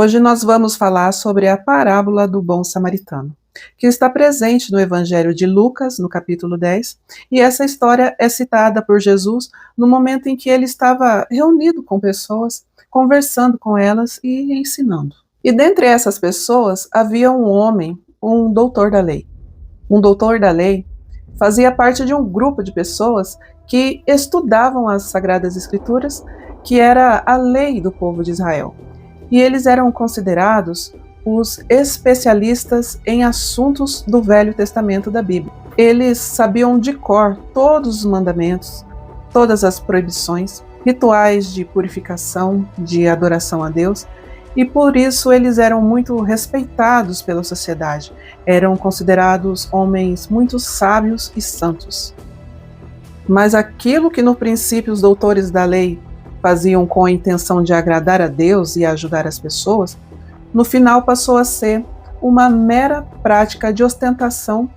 Hoje nós vamos falar sobre a parábola do bom samaritano, que está presente no Evangelho de Lucas, no capítulo 10, e essa história é citada por Jesus no momento em que ele estava reunido com pessoas, conversando com elas e ensinando. E dentre essas pessoas havia um homem, um doutor da lei. Um doutor da lei fazia parte de um grupo de pessoas que estudavam as Sagradas Escrituras, que era a lei do povo de Israel. E eles eram considerados os especialistas em assuntos do Velho Testamento da Bíblia. Eles sabiam de cor todos os mandamentos, todas as proibições, rituais de purificação, de adoração a Deus, e por isso eles eram muito respeitados pela sociedade. Eram considerados homens muito sábios e santos. Mas aquilo que no princípio os doutores da lei faziam com a intenção de agradar a Deus e ajudar as pessoas, no final passou a ser uma mera prática de ostentação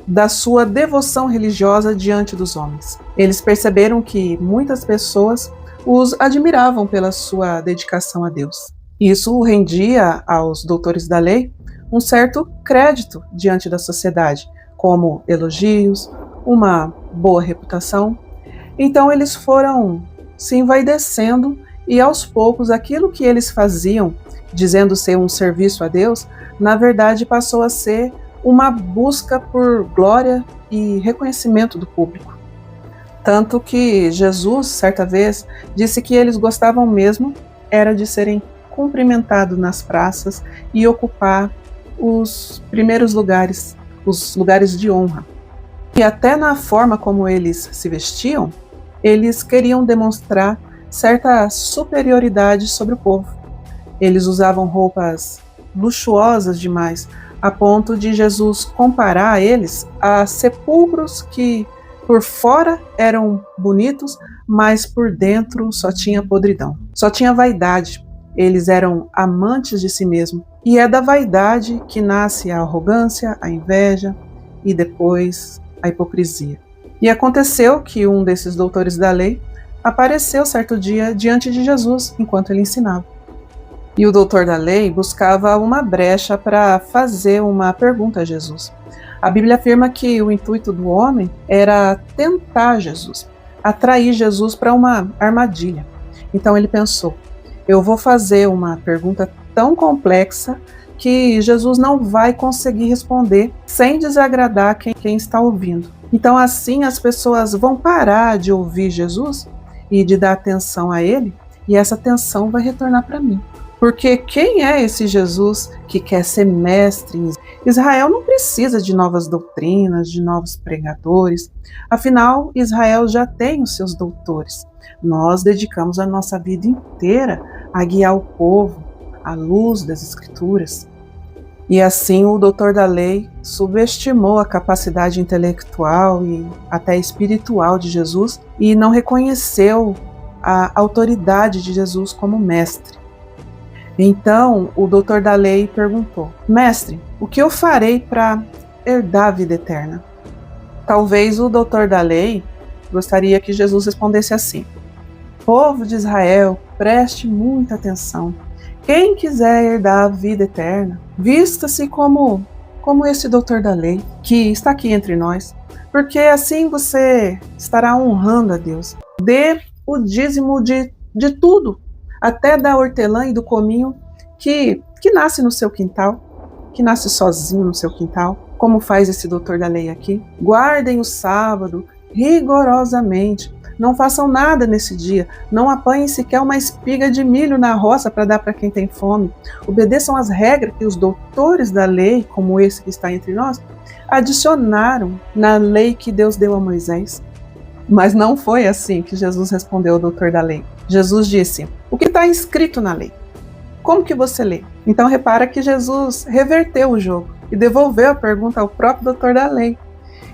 da sua devoção religiosa diante dos homens. Eles perceberam que muitas pessoas os admiravam pela sua dedicação a Deus. Isso rendia aos doutores da lei um certo crédito diante da sociedade, como elogios, uma boa reputação. Então eles foram se envaidecendo e aos poucos aquilo que eles faziam, dizendo ser um serviço a Deus, na verdade passou a ser uma busca por glória e reconhecimento do público. Tanto que Jesus, certa vez, disse que eles gostavam mesmo era de serem cumprimentados nas praças e ocupar os primeiros lugares, os lugares de honra. E até na forma como eles se vestiam, eles queriam demonstrar certa superioridade sobre o povo. Eles usavam roupas luxuosas demais, a ponto de Jesus comparar eles a sepulcros que por fora eram bonitos, mas por dentro só tinha podridão, só tinha vaidade. Eles eram amantes de si mesmos. E é da vaidade que nasce a arrogância, a inveja e depois a hipocrisia. E aconteceu que um desses doutores da lei apareceu certo dia diante de Jesus enquanto ele ensinava. E o doutor da lei buscava uma brecha para fazer uma pergunta a Jesus. A Bíblia afirma que o intuito do homem era tentar Jesus, atrair Jesus para uma armadilha. Então ele pensou: eu vou fazer uma pergunta tão complexa que Jesus não vai conseguir responder sem desagradar quem está ouvindo. Então assim as pessoas vão parar de ouvir Jesus e de dar atenção a ele, e essa atenção vai retornar para mim. Porque quem é esse Jesus que quer ser mestre? Israel não precisa de novas doutrinas, de novos pregadores. Afinal, Israel já tem os seus doutores. Nós dedicamos a nossa vida inteira a guiar o povo à luz das Escrituras. E assim o doutor da lei subestimou a capacidade intelectual e até espiritual de Jesus e não reconheceu a autoridade de Jesus como mestre. Então o doutor da lei perguntou: mestre, o que eu farei para herdar a vida eterna? Talvez o doutor da lei gostaria que Jesus respondesse assim: povo de Israel, preste muita atenção. Quem quiser herdar a vida eterna, vista-se como esse doutor da lei, que está aqui entre nós, porque assim você estará honrando a Deus. Dê o dízimo de tudo, até da hortelã e do cominho que nasce no seu quintal, que nasce sozinho no seu quintal, como faz esse doutor da lei aqui. Guardem o sábado rigorosamente. Não façam nada nesse dia, não apanhem sequer uma espiga de milho na roça para dar para quem tem fome. Obedeçam às regras que os doutores da lei, como esse que está entre nós, adicionaram na lei que Deus deu a Moisés. Mas não foi assim que Jesus respondeu ao doutor da lei. Jesus disse: o que está escrito na lei? Como que você lê? Então repara que Jesus reverteu o jogo e devolveu a pergunta ao próprio doutor da lei.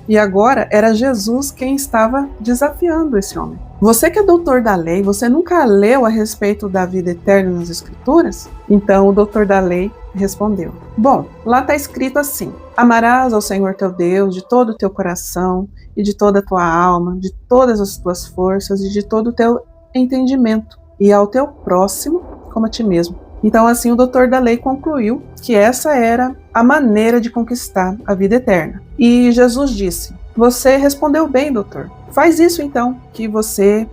E agora era Jesus quem estava desafiando esse homem. Você que é doutor da lei, você nunca leu a respeito da vida eterna nas Escrituras? Então o doutor da lei respondeu: bom, lá está escrito assim: amarás ao Senhor teu Deus de todo o teu coração e de toda a tua alma, de todas as tuas forças e de todo o teu entendimento, e ao teu próximo como a ti mesmo. Então, assim, o doutor da lei concluiu que essa era a maneira de conquistar a vida eterna. E Jesus disse: você respondeu bem, doutor. Faz isso então, que você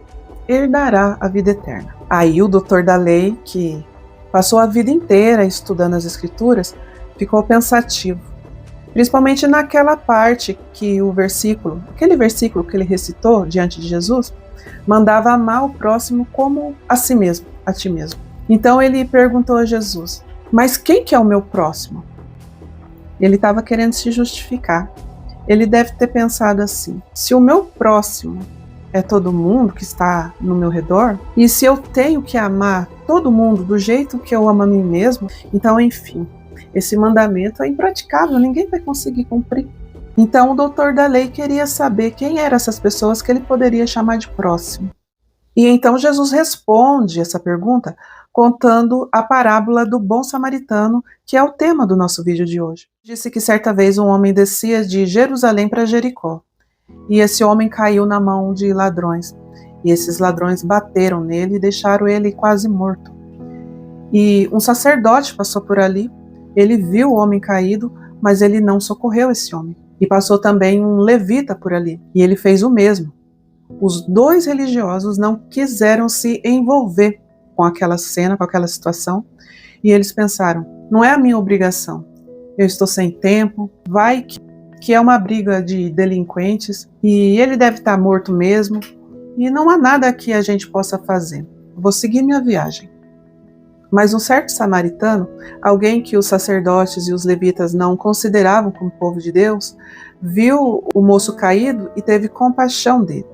herdará a vida eterna. Aí o doutor da lei, que passou a vida inteira estudando as escrituras, ficou pensativo. Principalmente naquela parte que aquele versículo que ele recitou diante de Jesus, mandava amar o próximo como a si mesmo, a ti mesmo. Então ele perguntou a Jesus: mas quem que é o meu próximo? Ele estava querendo se justificar. Ele deve ter pensado assim: se o meu próximo é todo mundo que está no meu redor, e se eu tenho que amar todo mundo do jeito que eu amo a mim mesmo, então, enfim, esse mandamento é impraticável, ninguém vai conseguir cumprir. Então o doutor da lei queria saber quem eram essas pessoas que ele poderia chamar de próximo. E então Jesus responde essa pergunta contando a parábola do bom samaritano, que é o tema do nosso vídeo de hoje. Disse que certa vez um homem descia de Jerusalém para Jericó, e esse homem caiu na mão de ladrões, e esses ladrões bateram nele e deixaram ele quase morto. E um sacerdote passou por ali, ele viu o homem caído, mas ele não socorreu esse homem. E passou também um levita por ali, e ele fez o mesmo. Os dois religiosos não quiseram se envolver com aquela cena, com aquela situação, e eles pensaram: não é a minha obrigação, eu estou sem tempo, vai que é uma briga de delinquentes, e ele deve estar morto mesmo, e não há nada que a gente possa fazer, vou seguir minha viagem. Mas um certo samaritano, alguém que os sacerdotes e os levitas não consideravam como povo de Deus, viu o moço caído e teve compaixão dele.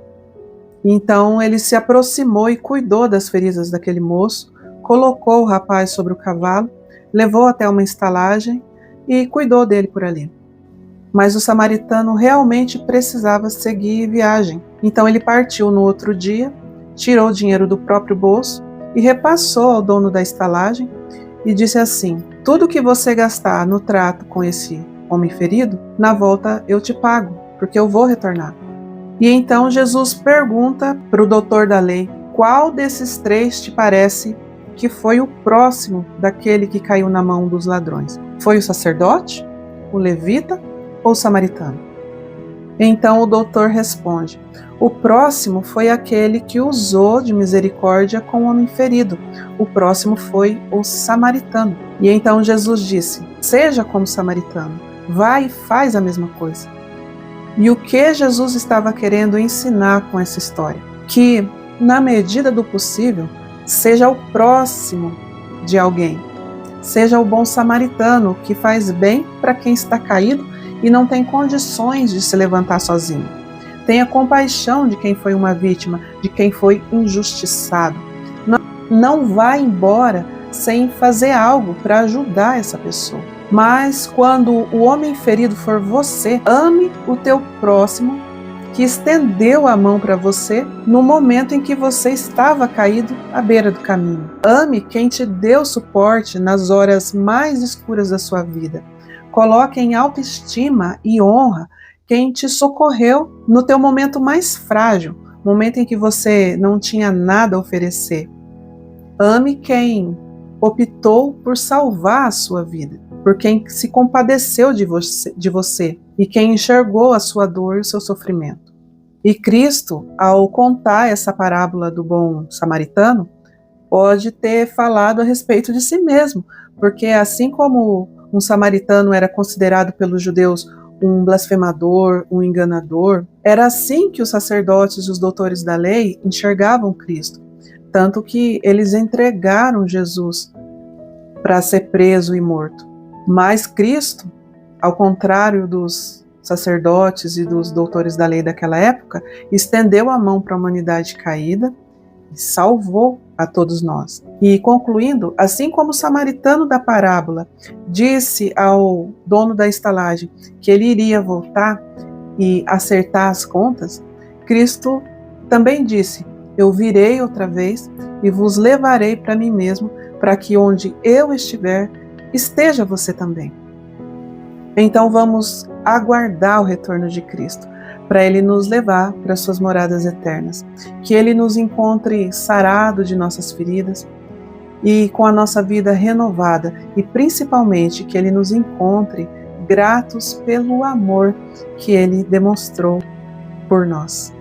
Então ele se aproximou e cuidou das feridas daquele moço, colocou o rapaz sobre o cavalo, levou até uma estalagem e cuidou dele por ali. Mas o samaritano realmente precisava seguir viagem. Então ele partiu no outro dia, tirou o dinheiro do próprio bolso e repassou ao dono da estalagem e disse assim: tudo que você gastar no trato com esse homem ferido, na volta eu te pago, porque eu vou retornar. E então Jesus pergunta para o doutor da lei: qual desses três te parece que foi o próximo daquele que caiu na mão dos ladrões? Foi o sacerdote, o levita ou o samaritano? Então o doutor responde: o próximo foi aquele que usou de misericórdia com o homem ferido. O próximo foi o samaritano. E então Jesus disse: seja como samaritano, vai e faz a mesma coisa. E o que Jesus estava querendo ensinar com essa história? Que, na medida do possível, seja o próximo de alguém. Seja o bom samaritano que faz bem para quem está caído e não tem condições de se levantar sozinho. Tenha compaixão de quem foi uma vítima, de quem foi injustiçado. Não vá embora sem fazer algo para ajudar essa pessoa. Mas quando o homem ferido for você, ame o teu próximo que estendeu a mão para você no momento em que você estava caído à beira do caminho. Ame quem te deu suporte nas horas mais escuras da sua vida. Coloque em autoestima e honra quem te socorreu no teu momento mais frágil, momento em que você não tinha nada a oferecer. Ame quem optou por salvar a sua vida, por quem se compadeceu de você e quem enxergou a sua dor e o seu sofrimento. E Cristo, ao contar essa parábola do bom samaritano, pode ter falado a respeito de si mesmo, porque assim como um samaritano era considerado pelos judeus um blasfemador, um enganador, era assim que os sacerdotes e os doutores da lei enxergavam Cristo, tanto que eles entregaram Jesus para ser preso e morto. Mas Cristo, ao contrário dos sacerdotes e dos doutores da lei daquela época, estendeu a mão para a humanidade caída e salvou a todos nós. E concluindo, assim como o samaritano da parábola disse ao dono da estalagem que ele iria voltar e acertar as contas, Cristo também disse: eu virei outra vez e vos levarei para mim mesmo, para que onde eu estiver, esteja você também. Então vamos aguardar o retorno de Cristo, para Ele nos levar para as suas moradas eternas, que Ele nos encontre sarado de nossas feridas, e com a nossa vida renovada, e principalmente que Ele nos encontre gratos pelo amor que Ele demonstrou por nós.